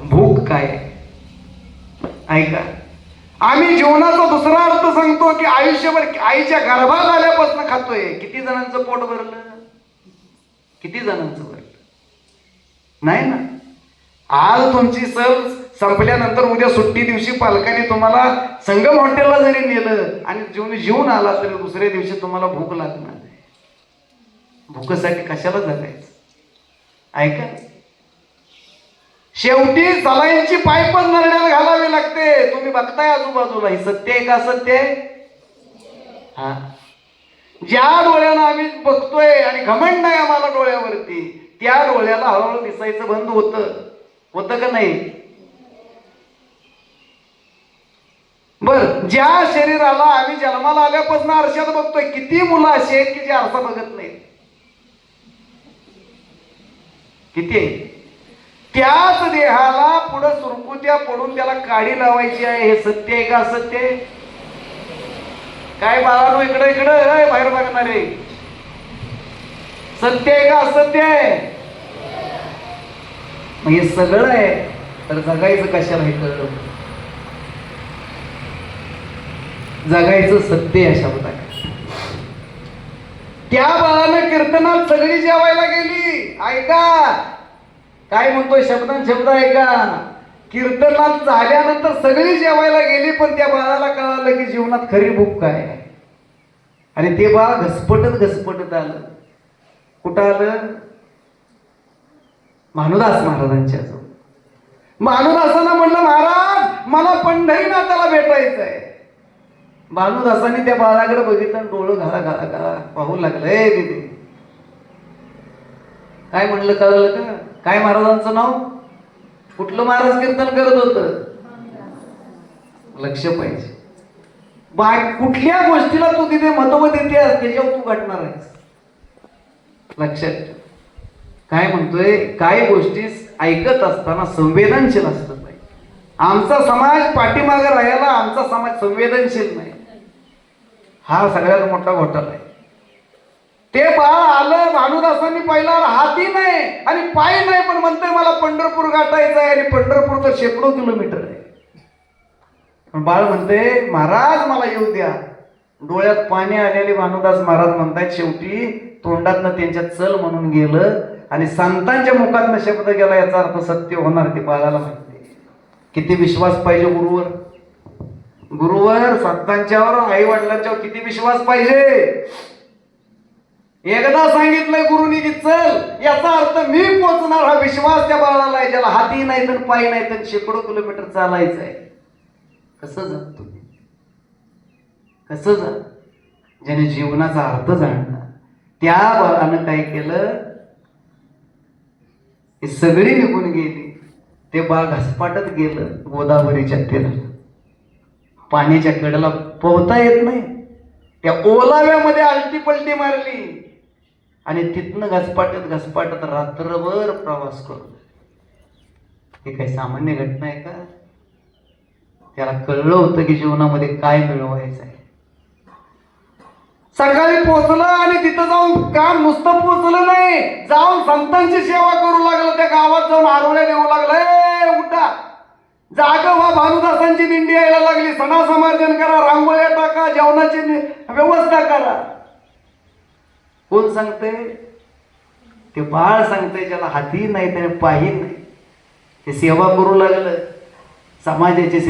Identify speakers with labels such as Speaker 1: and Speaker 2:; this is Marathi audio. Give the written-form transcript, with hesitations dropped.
Speaker 1: भूक काय ऐका, आम्ही जीवनाचा दुसरा अर्थ सांगतो की आयुष्यभर आईच्या गर्भात आल्यापासून खातोय. किती जणांचं पोट भरलं? किती जणांचं भरलं? नाही ना. आज तुमची सहल संपल्यानंतर उद्या सुट्टी दिवशी पालकांनी तुम्हाला संगम हॉटेलला जरी नेलं आणि जेवून आला तरी दुसऱ्या दिवशी तुम्हाला भूक लागणार नाही. भूकेसाठी कशाला जगायचं? ऐका, शेवटी सलाईंची पायपच नरड्याला घालावी लागते. तुम्ही बघताय आजूबाजूला, ही सत्य आहे का असत्य आहे? हा, ज्या डोळ्यानं आम्ही बघतोय आणि घमंड नाही आम्हाला डोळ्यावरती, त्या डोळ्याला हळूहळू दिसायचं बंद होतं का नाही? बर, ज्या शरीराला आम्ही जन्माला आल्यापासून आरशात बघतोय, किती मुलं अशी आहेत की जे आरसा बघत नाहीत? किती आहे? त्याच देहाला पुढे सुरकुत्या पडून त्याला काडी लावायची आहे. हे सत्य आहे का असत्य आहे? काय बाळानो, इकडे इकडे बाहेर बघणारे, सत्य आहे का असत्य आहे? मग हे सगळं आहे तर जगायचं कशाला? हे कळलं, जगायचं सत्य अशा होता. त्या बाळानं कीर्तनात सगळी जेवायला गेली. ऐका काय म्हणतोय, शब्द ऐका. कीर्तनात झाल्यानंतर सगळी जेवायला गेली, पण त्या बाळाला कळालं की जीवनात खरी भूक काय आहे. आणि ते बाळ घसपटत आलं. कुठं आलं? भानुदास महाराजांच्या जवळ. भानुदासांना म्हणलं, महाराज मला पंढरीनाथाला भेटायचं आहे. भानुदासांनी त्या बाळाकडे बघितलं, डोळं घाला पाहू लागलं. ए दिदी, काय म्हणलं कळलं का? काय महाराजांचं नाव? कुठलं महाराज कीर्तन करत होत? लक्ष पाहिजे. कुठल्या गोष्टीला तू तिथे महत्व देते त्याच्यावर तू घटणार आहेस. लक्षात ठेव. काय म्हणतोय, काही गोष्टी ऐकत असताना संवेदनशील असतं पाहिजे. आमचा समाज पाठीमागे राहायला, आमचा समाज संवेदनशील नाही, हा सगळ्यात मोठा घोटाळा आहे. ते बाळ आलं, भानुदासांनी पाहिला, हाती नाही आणि पाय नाही, पण म्हणतोय मला पंढरपूर गाठायचं आहे. आणि पंढरपूर तर शेकडो किलोमीटर आहे. पण बाळ म्हणते, महाराज मला येऊ द्या. डोळ्यात पाणी आलेले भानुदास महाराज म्हणतायत, शेवटी तोंडातनं त्यांच्या चल म्हणून गेलं आणि संतांच्या मुखातनं शब्द गेला, याचा अर्थ सत्य होणार. ते बाळाला माहिती. किती विश्वास पाहिजे गुरुवर? गुरुवर, संतांच्यावर, आई वडिलांच्यावर किती विश्वास पाहिजे? एकदा सांगितलंय गुरुनी की चल, याचा अर्थ मी पोचणार. हा विश्वास त्या बाळाला आहे, ज्याला हाती नाही तर पाय नाही तर शेकडो किलोमीटर चालायचं आहे. कसं जात तुम्ही? कसं जात? ज्याने जीवनाचा अर्थ जाणला. त्या बाळानं काय केलं? हे सगळी निघून गेली. ते बाळ घसपाटत गेलं गोदावरीच्या तीराला. पाण्याच्या कडेला पोहता येत नाही, त्या ओलाव्यामध्ये आलटी पलटी मारली आणि तिथनं घसपाटत रात्रभर प्रवास करू. हे काही सामान्य घटना आहे का? त्याला कळलं होतं की जीवनामध्ये काय मिळवायचं आहे. सकाळी पोचलं आणि तिथं जाऊन काम नुसतं पोचलं नाही, जाऊन संतांची सेवा करू लागलं. त्या गावात जाऊन आरोळ्या देऊ लागलं, उठा, जाग व्हा, भानुदासांची दिंडी यायला लागली, सणा समार्जन करा, रांगोळ्या टाका, जेवणाची व्यवस्था करा. कोण सांगते? ते बाळ सांगते, ज्याला हाती नाही त्याने पाही नाही. ते सेवा करू लागलं, समाजाची सेवा.